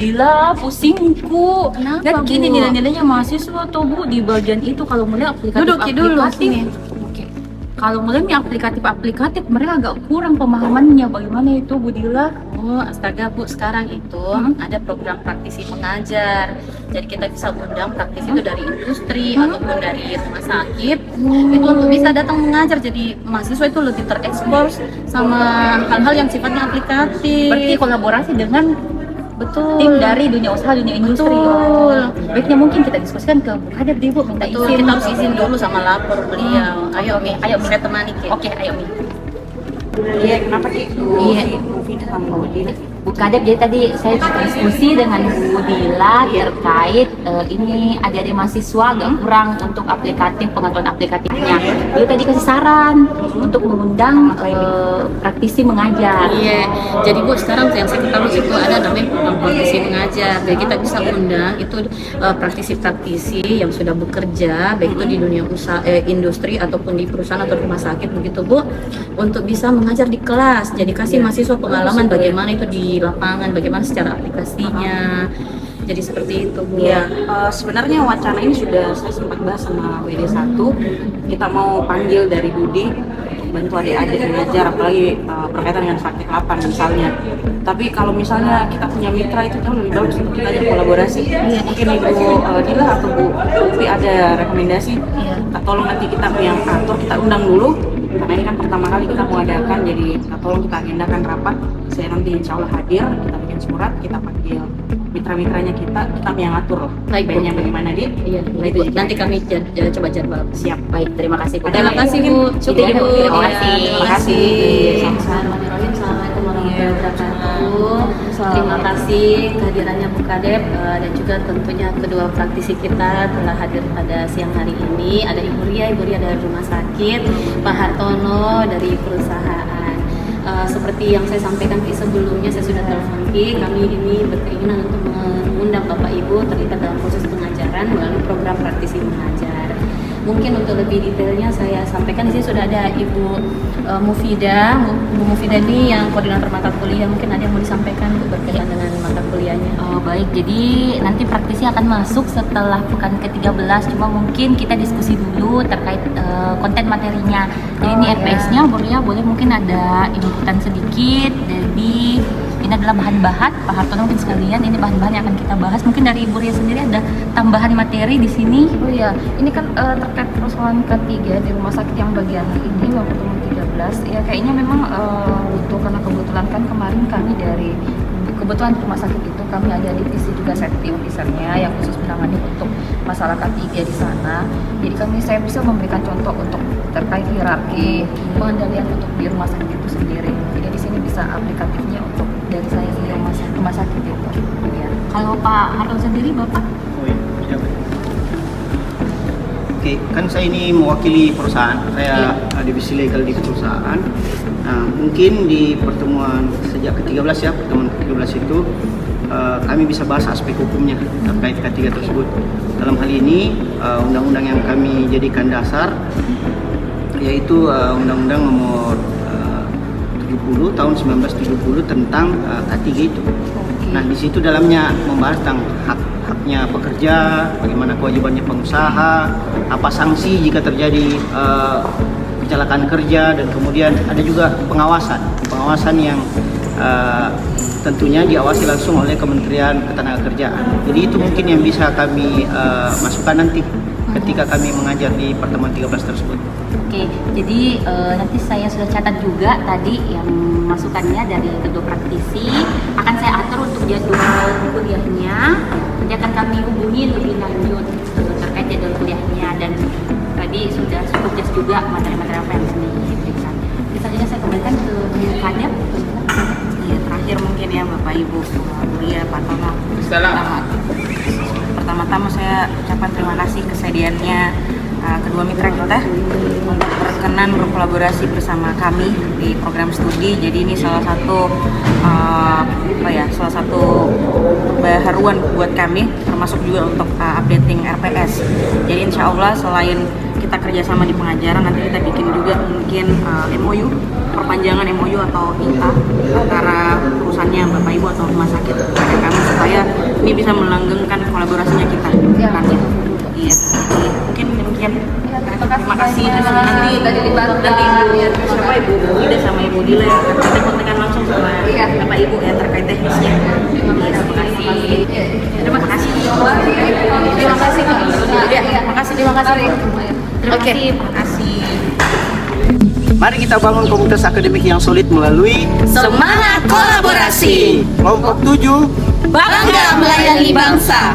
Dila, pusingku. Kenapa, Lihat gini Bu? nilai-nilainya mahasiswa tuh Bu di bagian itu kalau mulai Duduk dulu sini. Oke. Kalau mulai aplikatif mereka agak kurang pemahamannya. Bagaimana itu Bu Dila? Oh, astaga Bu, sekarang itu ada program praktisi mengajar. Jadi kita bisa undang praktisi itu dari industri ataupun dari rumah sakit. Itu untuk bisa datang mengajar. Jadi mahasiswa itu lebih terekspos sama hal-hal yang sifatnya aplikatif. Berarti kolaborasi dengan Betul. tim dari dunia usaha, dunia industri. Betul. Baiknya mungkin kita diskusikan ke Bu Kadep deh Bu, minta Betul, izin. kita harus izin dulu sama lapor beliau. Ayo Mi, saya temani Ki. Oke, ayo Mi. Iya, kenapa Ki? Iya. Bu Fida sama Bu Dila. Bu Kadep, jadi tadi saya diskusi dengan Bu Dila terkait ini adik-adik mahasiswa agak kurang untuk pengetahuan aplikatifnya. Beliau tadi kasih saran untuk mengundang praktisi mengajar. Iya, jadi Bu sekarang yang saya ketahui itu ada namanya program praktisi mengajar. Jadi kita bisa undang itu praktisi-praktisi yang sudah bekerja baik itu di dunia usaha, industri ataupun di perusahaan atau rumah sakit begitu Bu, untuk bisa mengajar di kelas. Jadi kasih mahasiswa pengalaman bagaimana itu di lapangan, bagaimana secara aplikasinya. Jadi seperti itu Bu. Iya, sebenarnya wacana ini sudah saya sempat bahas sama WD1. Kita mau panggil dari Budi bantu adik-adik mengajar, apalagi berkaitan dengan praktik lapan misalnya. Tapi kalau misalnya kita punya mitra itu jauh lebih bagus untuk kita ajak kolaborasi. Mungkin Ibu Dila atau Bu Upi ada rekomendasi. Tolong nanti kita yang atur, kita undang dulu. Karena ini kan pertama kali kita mau adakan, jadi tolong kita agendakan rapat. Saya nanti insya Allah hadir, kita bikin surat, kita panggil mitra-mitranya kita yang atur loh. Baik, Bu. Baiknya bagaimana Dit? Iya, baik Bu. Nanti kami coba jadwal. Siap. Baik, terima kasih Bu. Terima kasih Bu. Cukup Iya, Bu. terima Iya, kasih. Terima kasih. Bismillahirrahmanirrahim. Assalamualaikum warahmatullahi wabarakatuh. Terima kasih kehadirannya Bu Kadep dan juga tentunya kedua praktisi kita telah hadir pada siang hari ini. Ada Ibu Ria dari rumah sakit, Pak Hartono dari perusahaan. Seperti yang saya sampaikan sebelumnya, saya sudah telepon kami ini berkeinginan untuk mengundang Bapak Ibu terlibat dalam proses pengajaran melalui program praktisi mengajar. Mungkin untuk lebih detailnya saya sampaikan di sini sudah ada Ibu Mufida. Bu Mufida ini yang koordinator mata kuliah, mungkin ada yang mau disampaikan Bu berkaitan dengan mata kuliahnya. Baik, jadi nanti praktisi akan masuk setelah pekan ke-13, cuma mungkin kita diskusi dulu terkait konten materinya. Jadi ini RPS-nya boleh mungkin ada inputan sedikit, jadi ini adalah bahan-bahan, Pak Hartono mungkin sekalian, ini bahan-bahan yang akan kita bahas. Mungkin dari Ibu Ria sendiri ada tambahan materi di sini. Oh iya, ini kan terkait persoalan ketiga di rumah sakit yang bagian ini waktu pertemuan 13. Ya kayaknya memang butuh, karena kebetulan kan kemarin kami dari kebetulan rumah sakit itu kami ada divisi juga safety officer-nya yang khusus menangani untuk masalah K3 di sana. Jadi saya bisa memberikan contoh untuk terkait hierarki pengendalian untuk di rumah sakit itu sendiri. Jadi di sini bisa aplikatifnya untuk dari saya di rumah sakit itu. Ya. Kalau Pak Hartono sendiri, Bapak? Oh iya, Oke, kan saya ini mewakili perusahaan. Saya divisi legal di perusahaan. Nah, mungkin di pertemuan sejak ke-13 ya, pertemuan ke-13 itu kami bisa bahas aspek hukumnya terkait K3 tersebut. Dalam hal ini undang-undang yang kami jadikan dasar yaitu Undang-Undang Nomor 70 tahun 1970 tentang K3 itu. Nah, di situ dalamnya membahas tentang haknya pekerja, bagaimana kewajibannya pengusaha, apa sanksi jika terjadi kecelakaan kerja, dan kemudian ada juga pengawasan yang tentunya diawasi langsung oleh Kementerian Ketenagakerjaan. Jadi itu mungkin yang bisa kami masukkan nanti ketika kami mengajar di pertemuan 13 tersebut. Oke, jadi nanti saya sudah catat juga tadi yang masukannya dari kedua praktisi. Akan saya atur untuk jadwal kuliahnya. Nanti akan kami hubungi lebih lanjut terkait jadwal kuliahnya, dan tadi sudah cukup jelas juga materi-materi apa yang diberikan. Bisa saja saya kembalikan ke Bu Kadep. Iya, terakhir mungkin ya Bapak Ibu, Bu Ria, Pak Tono. Pertama-tama saya ucapkan terima kasih kesediaannya kedua mitra kita untuk berkenan berkolaborasi bersama kami di program studi. Jadi ini salah satu salah satu kebaharuan buat kami, termasuk juga untuk updating RPS. Jadi insya Allah selain kita kerjasama di pengajaran, nanti kita bikin juga mungkin MOU, perpanjangan MOU atau ITA antara perusahaannya Bapak Ibu atau rumah sakit kepada kami supaya ini bisa melanggengkan kolaborasinya kita. Ya, Kan? Iya, jadi mungkin demikian. Terima kasih. Terus nanti siapa Ibu Ida sama Ibu Dila ya, kita kontekan langsung sama Bapak Ibu ya terkait teknisnya. Terima kasih. Terima kasih. Terima kasih Kak. Ya, terima kasih. Terima kasih. Oke. Terima kasih. Mari kita bangun komunitas akademik yang solid melalui Semangat kolaborasi, kelompok 7 bangga melayani bangsa.